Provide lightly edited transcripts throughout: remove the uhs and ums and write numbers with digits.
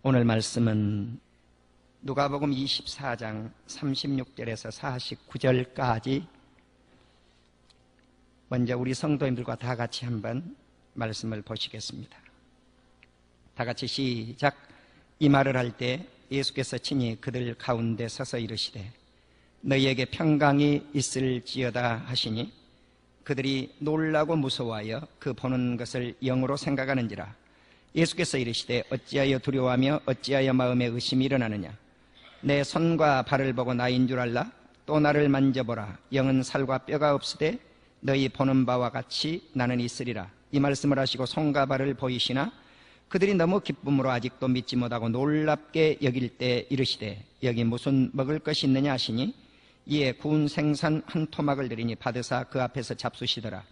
오늘 말씀은 누가복음 24장 36절에서 49절까지 먼저 우리 성도님들과 다 같이 한번 말씀을 보시겠습니다. 다 같이 시작. 이 말을 할 때 예수께서 친히 그들 가운데 서서 이르시되 너희에게 평강이 있을지어다 하시니 그들이 놀라고 무서워하여 그 보는 것을 영으로 생각하는지라. 예수께서 이르시되 어찌하여 두려워하며 어찌하여 마음에 의심이 일어나느냐. 내 손과 발을 보고 나인 줄 알라. 또 나를 만져보라. 영은 살과 뼈가 없으되 너희 보는 바와 같이 나는 있으리라. 이 말씀을 하시고 손과 발을 보이시나 그들이 너무 기쁨으로 아직도 믿지 못하고 놀랍게 여길 때 이르시되 여기 무슨 먹을 것이 있느냐 하시니 이에 구운 생선 한 토막을 드리니 받으사 그 앞에서 잡수시더라.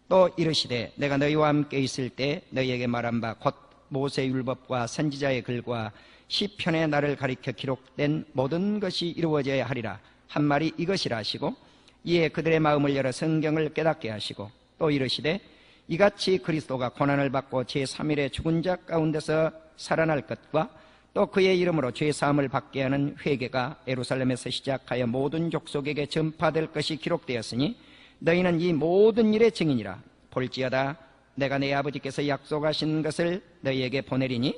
또 이르시되 내가 너희와 함께 있을 때 너희에게 말한 바 곧 모세 율법과 선지자의 글과 시편에 나를 가리켜 기록된 모든 것이 이루어져야 하리라 한 말이 이것이라 하시고 이에 그들의 마음을 열어 성경을 깨닫게 하시고 또 이르시되 이같이 그리스도가 고난을 받고 제3일에 죽은 자 가운데서 살아날 것과 또 그의 이름으로 죄사함을 받게 하는 회개가 예루살렘에서 시작하여 모든 족속에게 전파될 것이 기록되었으니 너희는 이 모든 일의 증인이라. 볼지어다 내가 내 아버지께서 약속하신 것을 너희에게 보내리니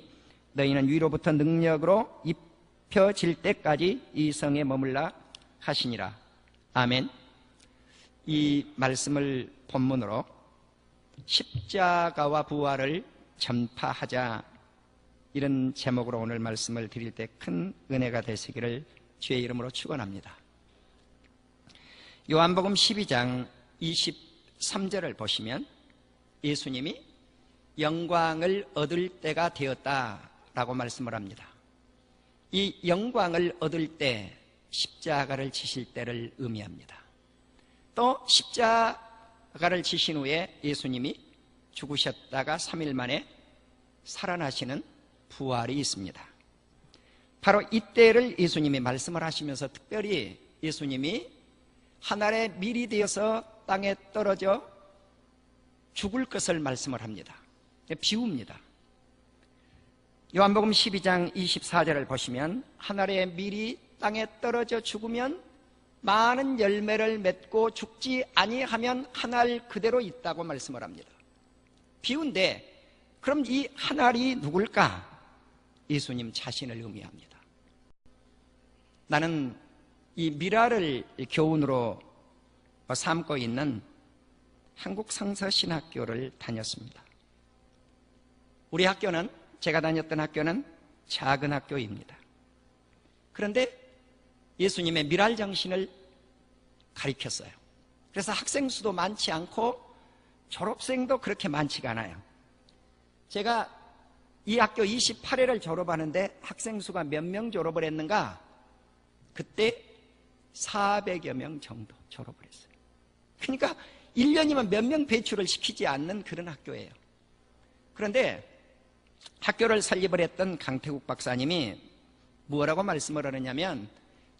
너희는 위로부터 능력으로 입혀질 때까지 이 성에 머물라 하시니라. 아멘. 이 말씀을 본문으로 십자가와 부활을 전파하자, 이런 제목으로 오늘 말씀을 드릴 때 큰 은혜가 되시기를 주의 이름으로 축원합니다. 요한복음 12장 23절을 보시면 예수님이 영광을 얻을 때가 되었다라고 말씀을 합니다. 이 영광을 얻을 때 십자가를 지실 때를 의미합니다. 또 십자가를 지신 후에 예수님이 죽으셨다가 3일 만에 살아나시는 부활이 있습니다. 바로 이때를 예수님이 말씀을 하시면서 특별히 예수님이 하늘의 밀이 되어서 땅에 떨어져 죽을 것을 말씀을 합니다. 비웁니다. 요한복음 12장 24절을 보시면 하늘의 밀이 땅에 떨어져 죽으면 많은 열매를 맺고 죽지 아니하면 하늘 그대로 있다고 말씀을 합니다. 비운데 그럼 이 하늘이 누굴까? 예수님 자신을 의미합니다. 나는 이 미라를 교훈으로 삼고 있는 한국성서신학교를 다녔습니다. 우리 학교는, 제가 다녔던 학교는 작은 학교입니다. 그런데 예수님의 미랄 정신을 가리켰어요. 그래서 학생 수도 많지 않고 졸업생도 그렇게 많지가 않아요. 제가 이 학교 28회를 졸업하는데 학생 수가 몇 명 졸업을 했는가? 그때 400여 명 정도 졸업을 했어요. 그러니까 1년이면 몇 명 배출을 시키지 않는 그런 학교예요. 그런데 학교를 설립을 했던 강태국 박사님이 뭐라고 말씀을 하느냐면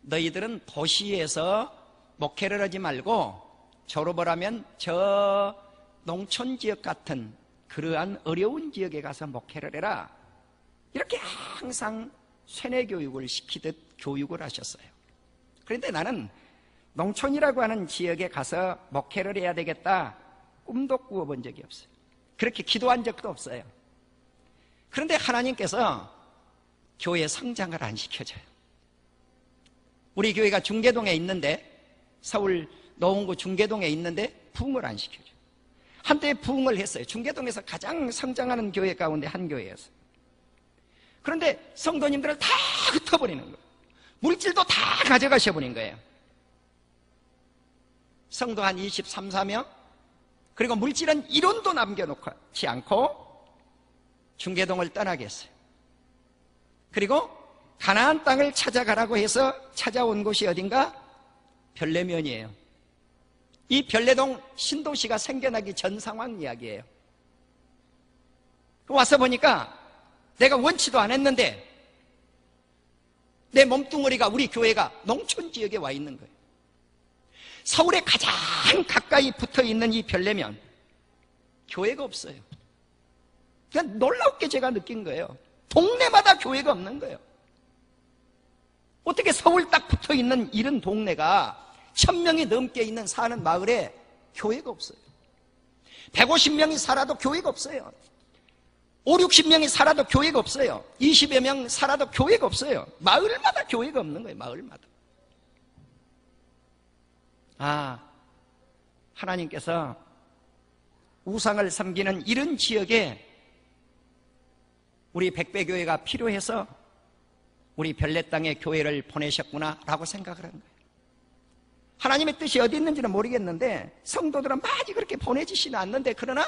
너희들은 도시에서 목회를 하지 말고 졸업을 하면 저 농촌 지역 같은 그러한 어려운 지역에 가서 목회를 해라. 이렇게 항상 세뇌 교육을 시키듯 교육을 하셨어요. 그런데 나는 농촌이라고 하는 지역에 가서 목회를 해야 되겠다 꿈도 꾸어본 적이 없어요. 그렇게 기도한 적도 없어요. 그런데 하나님께서 교회 성장을 안 시켜줘요. 우리 교회가 중계동에 있는데, 서울 노원구 중계동에 있는데 부흥을 안 시켜줘요. 한때 부흥을 했어요. 중계동에서 가장 성장하는 교회 가운데 한 교회였어요. 그런데 성도님들을 다 흩어버리는 거예요. 물질도 다 가져가셔버린 거예요. 성도 한 23, 4명, 그리고 물질은 1원도 남겨놓지 않고 중계동을 떠나게 했어요. 그리고 가나안 땅을 찾아가라고 해서 찾아온 곳이 어딘가? 별내면이에요. 이 별내동 신도시가 생겨나기 전 상황 이야기예요. 와서 보니까 내가 원치도 않았는데 내 몸뚱어리가, 우리 교회가 농촌 지역에 와 있는 거예요. 서울에 가장 가까이 붙어있는 이 별내면 교회가 없어요. 그냥 놀랍게 제가 느낀 거예요. 동네마다 교회가 없는 거예요. 어떻게 서울 딱 붙어있는 이런 동네가 1000명이 넘게 있는 사는 마을에 교회가 없어요. 150명이 살아도 교회가 없어요. 5, 60명이 살아도 교회가 없어요. 20여 명 살아도 교회가 없어요. 마을마다 교회가 없는 거예요. 마을마다. 하나님께서 우상을 섬기는 이런 지역에 우리 백배교회가 필요해서 우리 별내 땅에 교회를 보내셨구나라고 생각을 한 거예요. 하나님의 뜻이 어디 있는지는 모르겠는데 성도들은 많이 그렇게 보내지시는 않는데, 그러나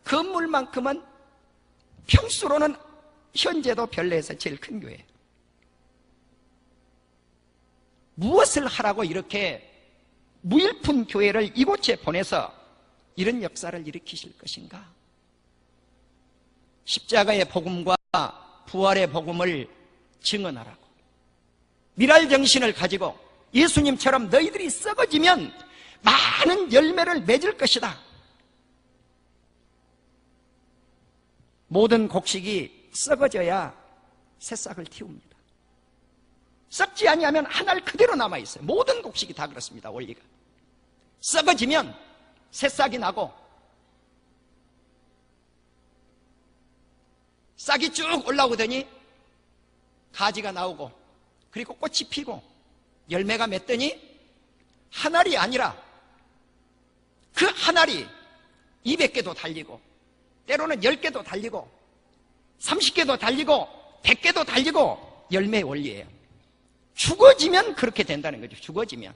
건물만큼은 평수로는 현재도 별내에서 제일 큰 교회예요. 무엇을 하라고 이렇게 무일푼 교회를 이곳에 보내서 이런 역사를 일으키실 것인가? 십자가의 복음과 부활의 복음을 증언하라고, 미랄 정신을 가지고 예수님처럼 너희들이 썩어지면 많은 열매를 맺을 것이다. 모든 곡식이 썩어져야 새싹을 틔웁니다. 썩지 아니하면 한 알 그대로 남아있어요. 모든 곡식이 다 그렇습니다. 원리가. 썩어지면 새싹이 나고 싹이 쭉 올라오더니 가지가 나오고, 그리고 꽃이 피고 열매가 맺더니 한 알이 아니라 그 한 알이 200개도 달리고, 때로는 10개도 달리고 30개도 달리고 100개도 달리고 열매의 원리예요. 죽어지면 그렇게 된다는 거죠. 죽어지면.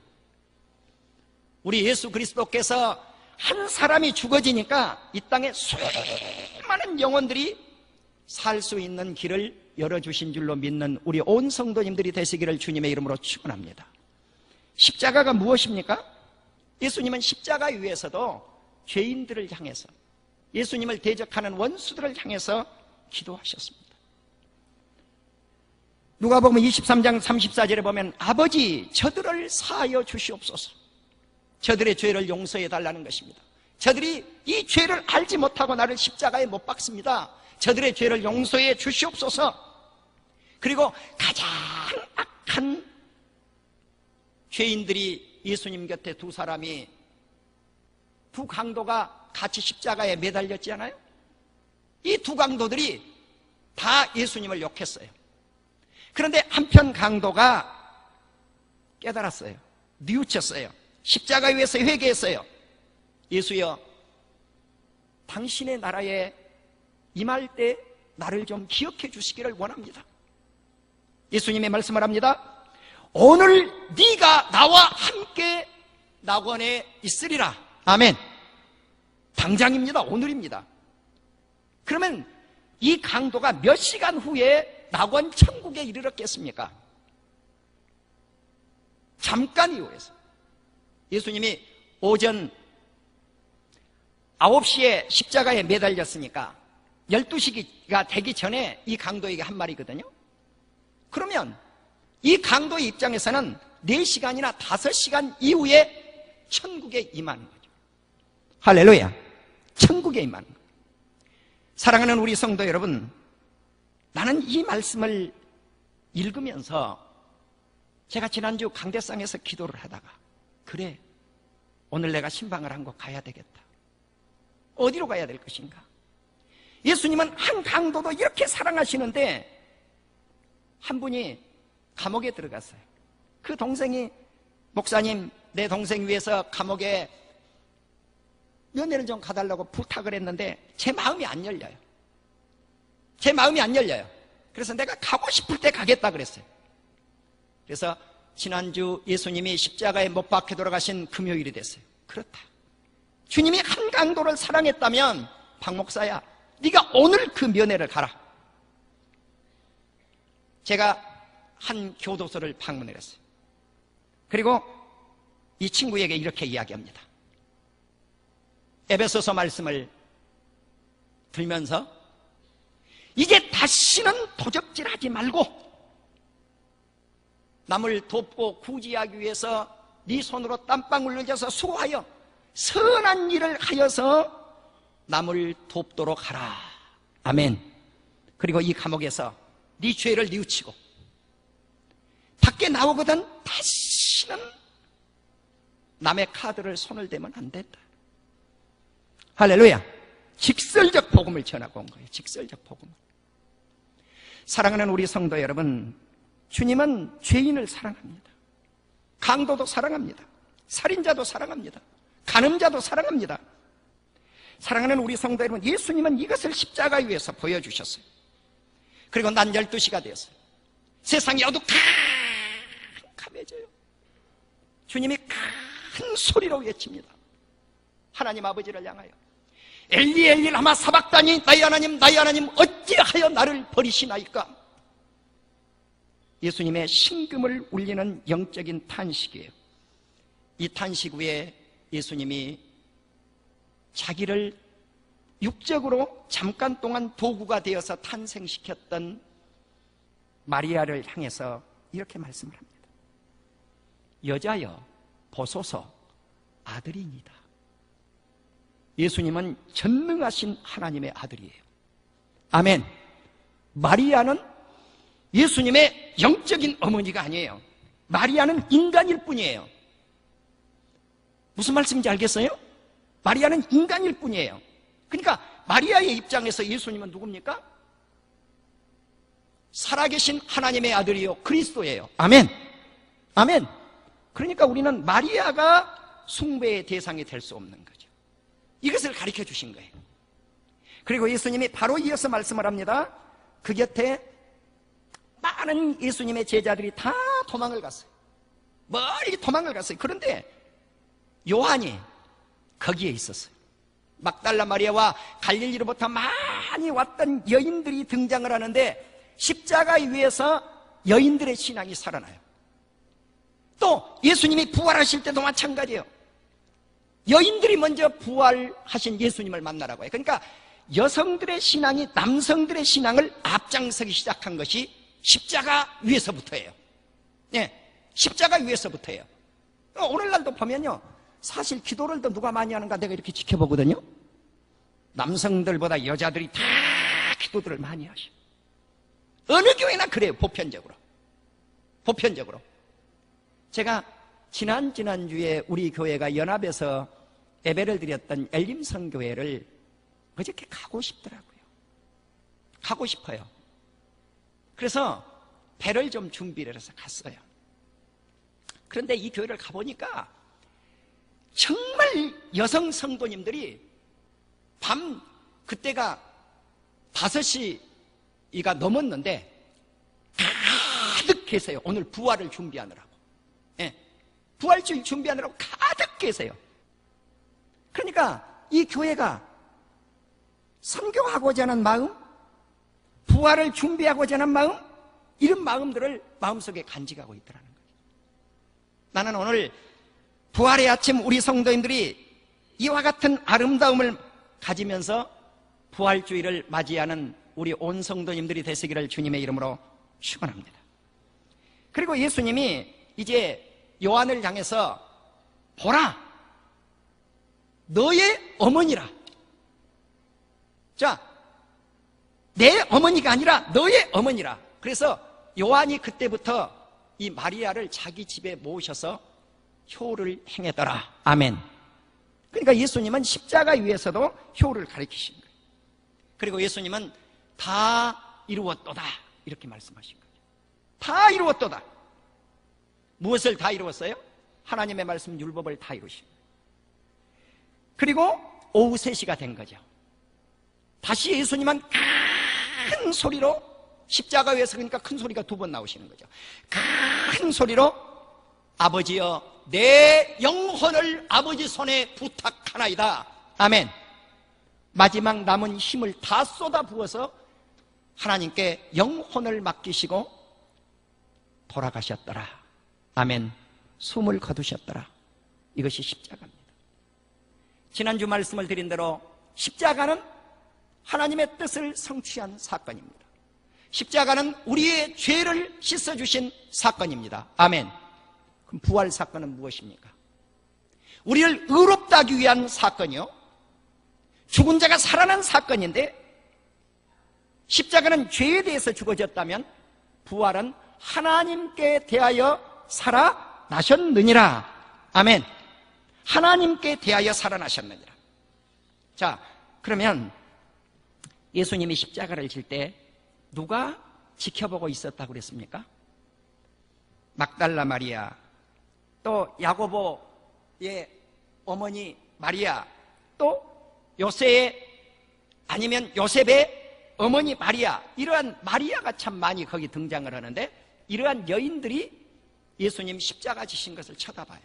우리 예수 그리스도께서 한 사람이 죽어지니까 이 땅에 수많은 영혼들이 살 수 있는 길을 열어주신 줄로 믿는 우리 온 성도님들이 되시기를 주님의 이름으로 축원합니다. 십자가가 무엇입니까? 예수님은 십자가 위에서도 죄인들을 향해서, 예수님을 대적하는 원수들을 향해서 기도하셨습니다. 누가복음 23장 34절에 보면 아버지 저들을 사하여 주시옵소서, 저들의 죄를 용서해 달라는 것입니다. 저들이 이 죄를 알지 못하고 나를 십자가에 못 박습니다. 저들의 죄를 용서해 주시옵소서. 그리고 가장 악한 죄인들이 예수님 곁에 두 사람이, 두 강도가 같이 십자가에 매달렸잖아요. 이 두 강도들이 다 예수님을 욕했어요. 그런데 한편 강도가 깨달았어요. 뉘우쳤어요. 십자가 위에서 회개했어요. 예수여, 당신의 나라에 임할 때 나를 좀 기억해 주시기를 원합니다. 예수님의 말씀을 합니다. 오늘 네가 나와 함께 낙원에 있으리라. 아멘. 당장입니다. 오늘입니다. 그러면 이 강도가 몇 시간 후에 낙원 천국에 이르렀겠습니까? 잠깐 이후에서. 예수님이 오전 9시에 십자가에 매달렸으니까 12시가 되기 전에 이 강도에게 한 말이거든요. 그러면 이 강도의 입장에서는 4시간이나 5시간 이후에 천국에 임하는 거죠. 할렐루야. 천국에 임하는 거예요. 사랑하는 우리 성도 여러분, 나는 이 말씀을 읽으면서 제가 지난주 강대상에서 기도를 하다가, 그래, 오늘 내가 신방을 한 곳 가야 되겠다. 어디로 가야 될 것인가? 예수님은 한 강도도 이렇게 사랑하시는데 한 분이 감옥에 들어갔어요. 그 동생이, 목사님, 내 동생 위해서 감옥에 면회를 좀 가달라고 부탁을 했는데 제 마음이 안 열려요. 제 마음이 안 열려요. 그래서 내가 가고 싶을 때 가겠다 그랬어요. 그래서 지난주 예수님이 십자가에 못 박혀 돌아가신 금요일이 됐어요. 그렇다. 주님이 한 강도를 사랑했다면 박 목사야, 네가 오늘 그 면회를 가라. 제가 한 교도소를 방문을 했어요. 그리고 이 친구에게 이렇게 이야기합니다. 에베소서 말씀을 들면서 이제 다시는 도적질하지 말고 남을 돕고 구제하기 위해서 네 손으로 땀방울 흘려서 수고하여 선한 일을 하여서 남을 돕도록 하라. 아멘. 그리고 이 감옥에서 네 죄를 뉘우치고 밖에 나오거든 다시는 남의 카드를 손을 대면 안 된다. 할렐루야. 직설적 복음을 전하고 온 거예요. 직설적 복음을. 사랑하는 우리 성도 여러분, 주님은 죄인을 사랑합니다. 강도도 사랑합니다. 살인자도 사랑합니다. 간음자도 사랑합니다. 사랑하는 우리 성도 여러분, 예수님은 이것을 십자가 위에서 보여주셨어요. 그리고 난 12시가 되었어요. 세상이 어둑함해져요. 주님이 큰 소리로 외칩니다. 하나님 아버지를 향하여 엘리 엘리 라마 사박다니 나의 하나님 나의 하나님 어찌하여 나를 버리시나이까. 예수님의 심금을 울리는 영적인 탄식이에요. 이 탄식 후에 예수님이 자기를 육적으로 잠깐 동안 도구가 되어서 탄생시켰던 마리아를 향해서 이렇게 말씀을 합니다. 여자여 보소서 아들이니이다. 예수님은 전능하신 하나님의 아들이에요. 아멘. 마리아는 예수님의 영적인 어머니가 아니에요. 마리아는 인간일 뿐이에요. 무슨 말씀인지 알겠어요? 마리아는 인간일 뿐이에요. 그러니까 마리아의 입장에서 예수님은 누굽니까? 살아계신 하나님의 아들이요 그리스도예요. 아멘. 아멘. 그러니까 우리는 마리아가 숭배의 대상이 될 수 없는 거죠. 이것을 가르쳐 주신 거예요. 그리고 예수님이 바로 이어서 말씀을 합니다. 그 곁에 많은 예수님의 제자들이 다 도망을 갔어요. 멀리 도망을 갔어요. 그런데 요한이 거기에 있었어요. 막달라 마리아와 갈릴리로부터 많이 왔던 여인들이 등장을 하는데 십자가 위에서 여인들의 신앙이 살아나요. 또 예수님이 부활하실 때도 마찬가지예요. 여인들이 먼저 부활하신 예수님을 만나라고 해요. 그러니까 여성들의 신앙이 남성들의 신앙을 앞장서기 시작한 것이 십자가 위에서부터예요. 네, 십자가 위에서부터예요. 오늘날도 보면요, 사실 기도를 더 누가 많이 하는가 내가 이렇게 지켜보거든요. 남성들보다 여자들이 다 기도들을 많이 하셔. 어느 교회나 그래요. 보편적으로. 제가 지난주에 우리 교회가 연합에서 예배를 드렸던 엘림성교회를 어저께 가고 싶더라고요. 가고 싶어요. 그래서 배를 좀 준비를 해서 갔어요. 그런데 이 교회를 가보니까 정말 여성 성도님들이 그때가 5시가 넘었는데 가득 계세요. 오늘 부활을 준비하느라고. 예, 부활주일 준비하느라고 가득 계세요. 그러니까 이 교회가 선교하고자 하는 마음, 부활을 준비하고자 하는 마음, 이런 마음들을 마음속에 간직하고 있더라는 거예요. 나는 오늘 부활의 아침 우리 성도님들이 이와 같은 아름다움을 가지면서 부활주의를 맞이하는 우리 온 성도님들이 되시기를 주님의 이름으로 축원합니다. 그리고 예수님이 이제 요한을 향해서 보라, 너의 어머니라. 자, 내 어머니가 아니라 너의 어머니라. 그래서 요한이 그때부터 이 마리아를 자기 집에 모셔서 효를 행했더라. 아멘. 그러니까 예수님은 십자가 위에서도 효를 가르치신 거예요. 그리고 예수님은 다 이루었도다 이렇게 말씀하신 거예요. 다 이루었도다. 무엇을 다 이루었어요? 하나님의 말씀 율법을 다 이루신 거예요. 그리고 오후 3시가 된 거죠. 다시 예수님은 큰 소리로 십자가 위에서, 그러니까 큰 소리가 2번 나오시는 거죠. 큰 소리로 아버지여 내 영혼을 아버지 손에 부탁하나이다. 아멘. 마지막 남은 힘을 다 쏟아 부어서 하나님께 영혼을 맡기시고 돌아가셨더라. 아멘. 숨을 거두셨더라. 이것이 십자가입니다. 지난주 말씀을 드린 대로 십자가는 하나님의 뜻을 성취한 사건입니다. 십자가는 우리의 죄를 씻어주신 사건입니다. 아멘. 그럼 부활 사건은 무엇입니까? 우리를 의롭다 하기 위한 사건이요, 죽은 자가 살아난 사건인데, 십자가는 죄에 대해서 죽어졌다면 부활은 하나님께 대하여 살아나셨느니라. 아멘. 하나님께 대하여 살아나셨느니라. 자, 그러면 예수님이 십자가를 질 때 누가 지켜보고 있었다고 그랬습니까? 막달라 마리아, 또 야고보의 어머니 마리아, 또 요셉의 어머니 마리아, 이러한 마리아가 참 많이 거기 등장을 하는데, 이러한 여인들이 예수님 십자가 지신 것을 쳐다봐요.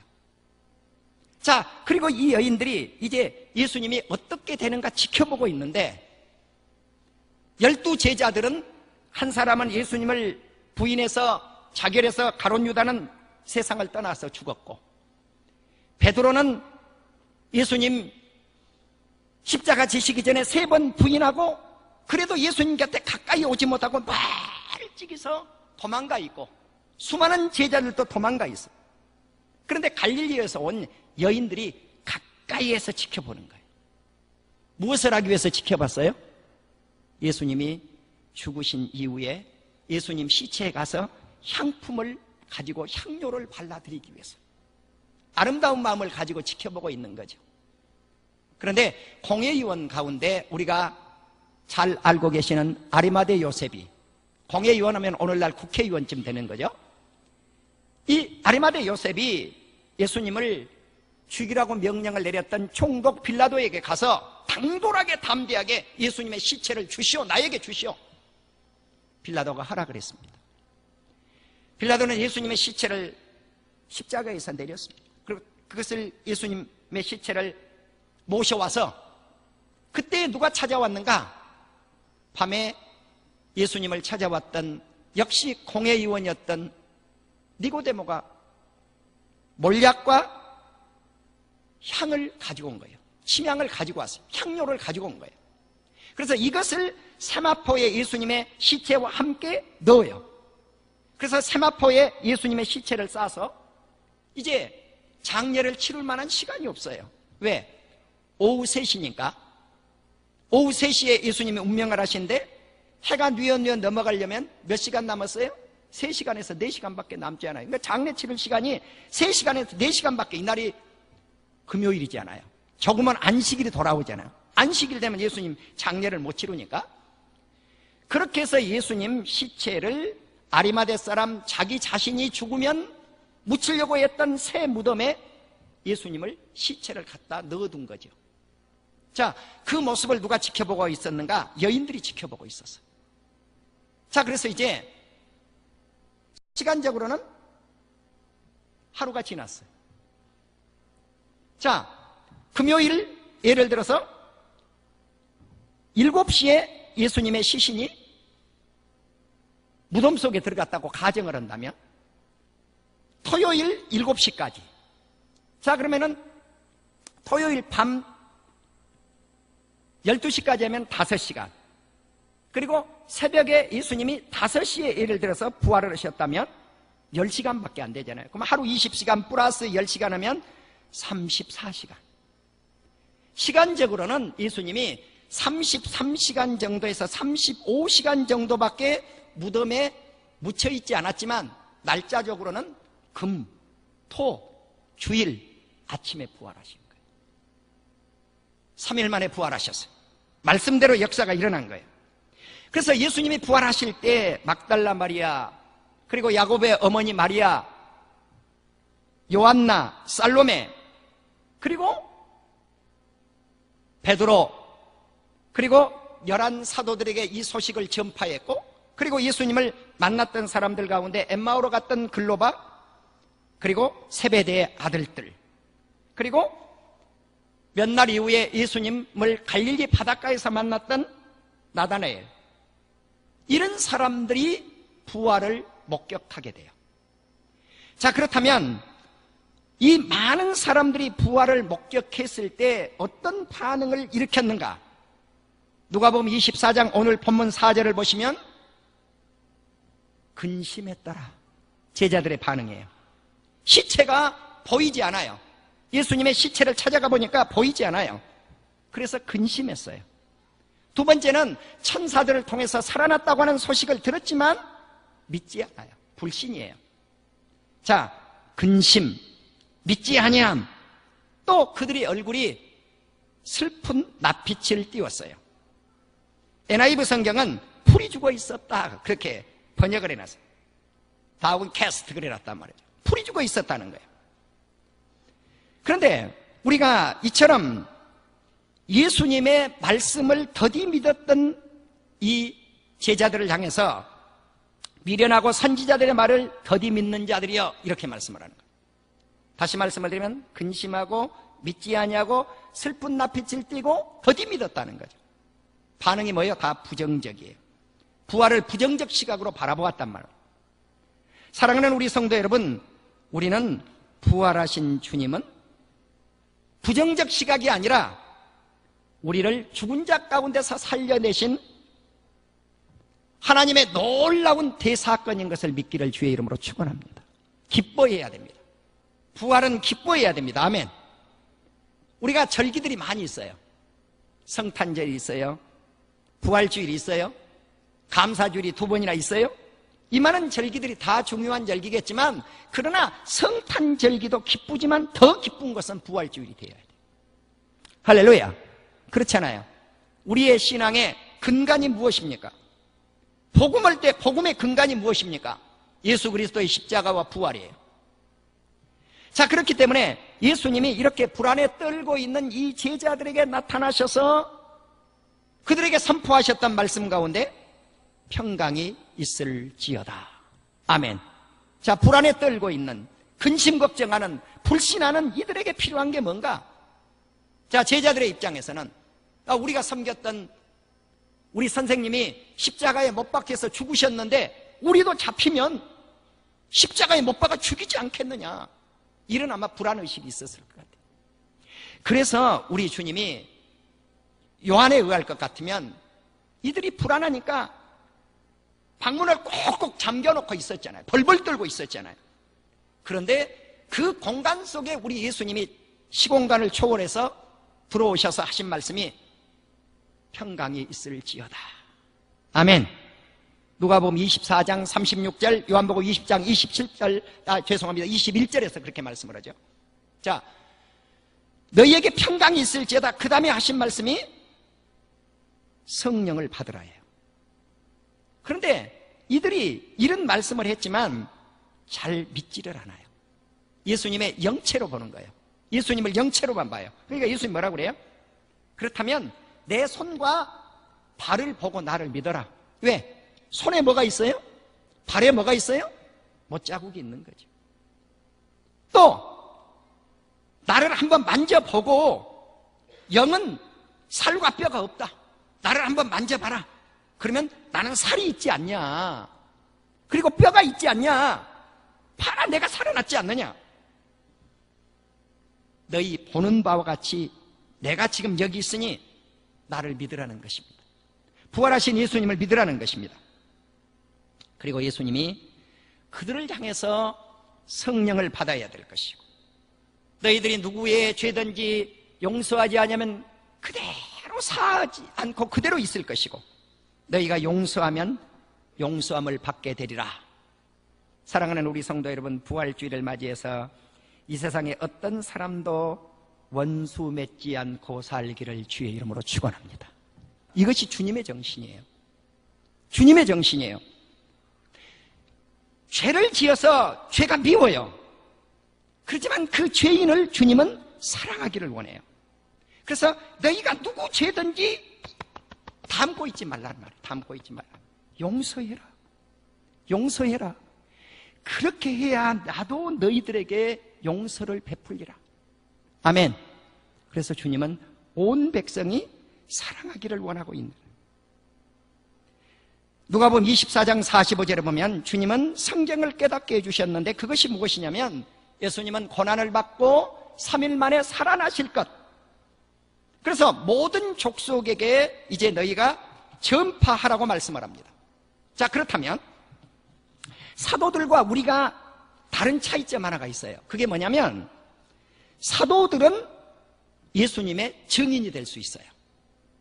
자, 그리고 이 여인들이 이제 예수님이 어떻게 되는가 지켜보고 있는데, 12제자들은 한 사람은 예수님을 부인해서 자결해서 가룟 유다는 세상을 떠나서 죽었고, 베드로는 예수님 십자가 지시기 전에 3번 부인하고, 그래도 예수님 곁에 가까이 오지 못하고 말찍이서 도망가 있고, 수많은 제자들도 도망가 있어. 그런데 갈릴리에서 온 여인들이 가까이에서 지켜보는 거예요. 무엇을 하기 위해서 지켜봤어요? 예수님이 죽으신 이후에 예수님 시체에 가서 향품을 가지고 향료를 발라드리기 위해서 아름다운 마음을 가지고 지켜보고 있는 거죠. 그런데 공회의원 가운데 우리가 잘 알고 계시는 아리마대 요셉이, 공회의원 하면 오늘날 국회의원쯤 되는 거죠. 이 아리마대 요셉이 예수님을 죽이라고 명령을 내렸던 총독 빌라도에게 가서 당돌하게 담대하게 예수님의 시체를 주시오, 나에게 주시오. 빌라도가 허락을 했습니다. 빌라도는 예수님의 시체를 십자가에서 내렸습니다. 그리고 그것을 예수님의 시체를 모셔와서, 그때 누가 찾아왔는가? 밤에 예수님을 찾아왔던 역시 공회의원이었던 니고데모가 몰약과 향을 가지고 온 거예요. 침향을 가지고 왔어요. 향료를 가지고 온 거예요. 그래서 이것을 세마포에 예수님의 시체와 함께 넣어요. 그래서 세마포에 예수님의 시체를 싸서 이제 장례를 치를 만한 시간이 없어요. 왜? 오후 3시니까. 오후 3시에 예수님이 운명을 하신데 해가 뉘엿뉘엿 넘어가려면 몇 시간 남았어요? 3시간에서 4시간밖에 남지 않아요. 그러니까 장례 치를 시간이 3시간에서 4시간밖에, 이날이 금요일이잖아요. 조금은 안식일이 돌아오잖아요. 안식일 되면 예수님 장례를 못 치르니까. 그렇게 해서 예수님 시체를 아리마대 사람 자기 자신이 죽으면 묻히려고 했던 새 무덤에 예수님을 시체를 갖다 넣어둔 거죠. 자, 그 모습을 누가 지켜보고 있었는가? 여인들이 지켜보고 있었어요. 자, 그래서 이제 시간적으로는 하루가 지났어요. 자, 금요일 예를 들어서 7시에 예수님의 시신이 무덤 속에 들어갔다고 가정을 한다면 토요일 7시까지. 자, 그러면은 토요일 밤 12시까지 하면 5시간. 그리고 새벽에 예수님이 5시에 예를 들어서 부활을 하셨다면 10시간밖에 안 되잖아요. 그럼 하루 20시간 플러스 10시간 하면 34시간. 시간적으로는 예수님이 33시간 정도에서 35시간 정도밖에 무덤에 묻혀있지 않았지만 날짜적으로는 금, 토, 주일 아침에 부활하신 거예요. 3일 만에 부활하셨어요. 말씀대로 역사가 일어난 거예요. 그래서 예수님이 부활하실 때 막달라 마리아, 그리고 야곱의 어머니 마리아, 요한나, 살로메, 그리고 베드로, 그리고 11 사도들에게 이 소식을 전파했고, 그리고 예수님을 만났던 사람들 가운데 엠마오로 갔던 글로바, 그리고 세베대의 아들들, 그리고 몇 날 이후에 예수님을 갈릴리 바닷가에서 만났던 나다나엘, 이런 사람들이 부활을 목격하게 돼요. 자, 그렇다면 이 많은 사람들이 부활을 목격했을 때 어떤 반응을 일으켰는가? 누가복음 24장 오늘 본문 4절을 보시면 근심했더라, 제자들의 반응이에요. 시체가 보이지 않아요. 예수님의 시체를 찾아가 보니까 보이지 않아요. 그래서 근심했어요. 두 번째는 천사들을 통해서 살아났다고 하는 소식을 들었지만 믿지 않아요. 불신이에요. 자, 근심, 믿지 아니함, 또 그들의 얼굴이 슬픈 낯빛을 띄웠어요. NIV 성경은 풀이 죽어 있었다 그렇게 번역을 해놨어요. 다운 캐스트 그래놨단 말이에요. 풀이 죽어 있었다는 거예요. 그런데 우리가 이처럼 예수님의 말씀을 더디 믿었던 이 제자들을 향해서 미련하고 선지자들의 말을 더디 믿는 자들이여 이렇게 말씀을 하는 거예요. 다시 말씀을 드리면 근심하고 믿지 아니하고 슬픈 낯빛을 띠고 더디 믿었다는 거죠. 반응이 뭐예요? 다 부정적이에요. 부활을 부정적 시각으로 바라보았단 말이에요. 사랑하는 우리 성도 여러분, 우리는 부활하신 주님은 부정적 시각이 아니라 우리를 죽은 자 가운데서 살려내신 하나님의 놀라운 대사건인 것을 믿기를 주의 이름으로 축원합니다. 기뻐해야 됩니다. 부활은 기뻐해야 됩니다. 아멘. 우리가 절기들이 많이 있어요. 성탄절이 있어요. 부활주일이 있어요. 감사주일이 2번이나 있어요. 이 많은 절기들이 다 중요한 절기겠지만 그러나 성탄절기도 기쁘지만 더 기쁜 것은 부활주일이 되어야 돼요. 할렐루야. 그렇잖아요. 우리의 신앙의 근간이 무엇입니까? 복음을 때 복음의 근간이 무엇입니까? 예수 그리스도의 십자가와 부활이에요. 자, 그렇기 때문에 예수님이 이렇게 불안에 떨고 있는 이 제자들에게 나타나셔서 그들에게 선포하셨던 말씀 가운데 평강이 있을지어다. 아멘. 자, 불안에 떨고 있는, 근심 걱정하는, 불신하는 이들에게 필요한 게 뭔가? 자, 제자들의 입장에서는 우리가 섬겼던 우리 선생님이 십자가에 못 박혀서 죽으셨는데 우리도 잡히면 십자가에 못 박아 죽이지 않겠느냐, 이런 아마 불안의식이 있었을 것 같아요. 그래서 우리 주님이 요한에 의할 것 같으면 이들이 불안하니까 방문을 꼭꼭 잠겨놓고 있었잖아요. 벌벌 떨고 있었잖아요. 그런데 그 공간 속에 우리 예수님이 시공간을 초월해서 들어오셔서 하신 말씀이 평강이 있을지어다. 아멘. 누가복음 24장 36절, 요한복음 20장 27절, 21절에서 그렇게 말씀을 하죠. 자, 너희에게 평강이 있을지어다. 그 다음에 하신 말씀이 성령을 받으라예요. 그런데 이들이 이런 말씀을 했지만 잘 믿지를 않아요. 예수님의 영체로 보는 거예요. 예수님을 영체로만 봐요. 그러니까 예수님 뭐라고 그래요? 그렇다면 내 손과 발을 보고 나를 믿어라. 왜? 손에 뭐가 있어요? 발에 뭐가 있어요? 못자국이 있는 거죠. 또 나를 한번 만져보고 영은 살과 뼈가 없다. 나를 한번 만져봐라. 그러면 나는 살이 있지 않냐, 그리고 뼈가 있지 않냐, 봐라 내가 살아났지 않느냐. 너희 보는 바와 같이 내가 지금 여기 있으니 나를 믿으라는 것입니다. 부활하신 예수님을 믿으라는 것입니다. 그리고 예수님이 그들을 향해서 성령을 받아야 될 것이고, 너희들이 누구의 죄든지 용서하지 않으면 그대로 사하지 않고 그대로 있을 것이고, 너희가 용서하면 용서함을 받게 되리라. 사랑하는 우리 성도 여러분, 부활주일을 맞이해서 이 세상에 어떤 사람도 원수 맺지 않고 살기를 주의 이름으로 축원합니다. 이것이 주님의 정신이에요. 주님의 정신이에요. 죄를 지어서 죄가 미워요. 그렇지만 그 죄인을 주님은 사랑하기를 원해요. 그래서 너희가 누구 죄든지 담고 있지 말라는 말이에요. 담고 있지 말라. 용서해라. 용서해라. 그렇게 해야 나도 너희들에게 용서를 베풀리라. 아멘. 그래서 주님은 온 백성이 사랑하기를 원하고 있는 거예요. 누가복음 24장 45절에 보면 주님은 성경을 깨닫게 해주셨는데 그것이 무엇이냐면 예수님은 고난을 받고 3일 만에 살아나실 것. 그래서 모든 족속에게 이제 너희가 전파하라고 말씀을 합니다. 자, 그렇다면 사도들과 우리가 다른 차이점 하나가 있어요. 그게 뭐냐면 사도들은 예수님의 증인이 될 수 있어요.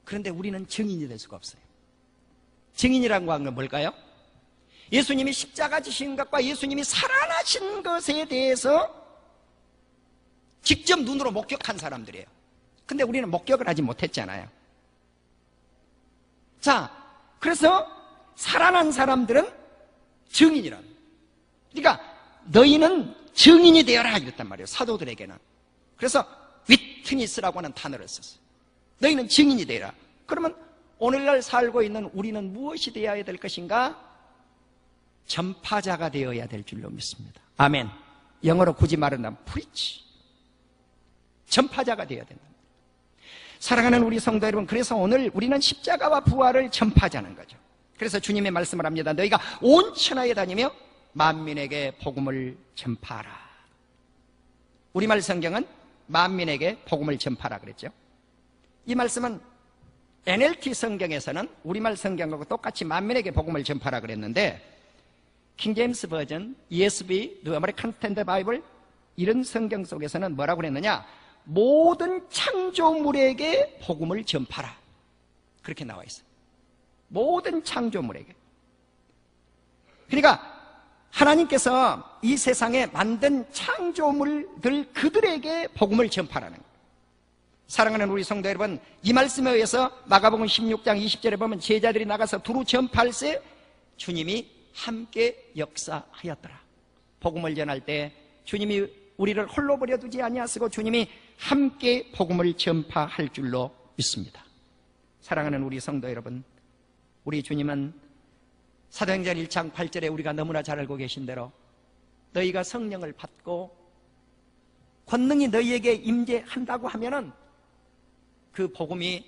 그런데 우리는 증인이 될 수가 없어요. 증인이라고 하는 건 뭘까요? 예수님이 십자가 지신 것과 예수님이 살아나신 것에 대해서 직접 눈으로 목격한 사람들이에요. 근데 우리는 목격을 하지 못했잖아요. 자, 그래서 살아난 사람들은 증인이란. 그러니까 너희는 증인이 되어라 이랬단 말이에요. 사도들에게는. 그래서 위트니스라고 하는 단어를 썼어요. 너희는 증인이 되어라. 그러면 오늘날 살고 있는 우리는 무엇이 되어야 될 것인가? 전파자가 되어야 될 줄로 믿습니다. 아멘. 영어로 굳이 말한다면 preach. 전파자가 되어야 된다. 사랑하는 우리 성도 여러분, 그래서 오늘 우리는 십자가와 부활을 전파하자는 거죠. 그래서 주님의 말씀을 합니다. 너희가 온 천하에 다니며 만민에게 복음을 전파하라. 우리말 성경은 만민에게 복음을 전파하라 그랬죠. 이 말씀은 NLT 성경에서는 우리말 성경하고 똑같이 만민에게 복음을 전파하라 그랬는데 킹제임스 버전, ESV, The American Standard Bible 이런 성경 속에서는 뭐라고 그랬느냐? 모든 창조물에게 복음을 전파하라. 그렇게 나와 있어요. 모든 창조물에게. 그러니까 하나님께서 이 세상에 만든 창조물들 그들에게 복음을 전파하라는 거예요. 사랑하는 우리 성도 여러분, 이 말씀에 의해서 마가복음 16장 20절에 보면 제자들이 나가서 두루 전파할세 주님이 함께 역사하였더라. 복음을 전할 때 주님이 우리를 홀로 버려두지 아니하시고 주님이 함께 복음을 전파할 줄로 믿습니다. 사랑하는 우리 성도 여러분, 우리 주님은 사도행전 1장 8절에 우리가 너무나 잘 알고 계신 대로 너희가 성령을 받고 권능이 너희에게 임재한다고 하면은 그 복음이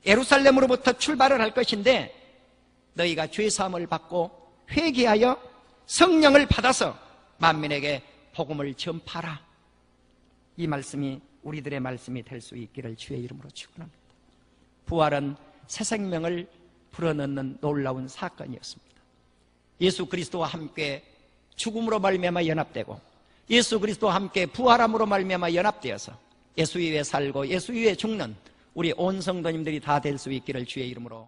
예루살렘으로부터 출발을 할 것인데 너희가 죄사함을 받고 회개하여 성령을 받아서 만민에게 복음을 전파하라. 이 말씀이 우리들의 말씀이 될 수 있기를 주의 이름으로 축원합니다. 부활은 새 생명을 불어넣는 놀라운 사건이었습니다. 예수 그리스도와 함께 죽음으로 말미암아 연합되고 예수 그리스도와 함께 부활함으로 말미암아 연합되어서 예수 위에 살고 예수 위에 죽는 우리 온 성도님들이 다 될 수 있기를 주의 이름으로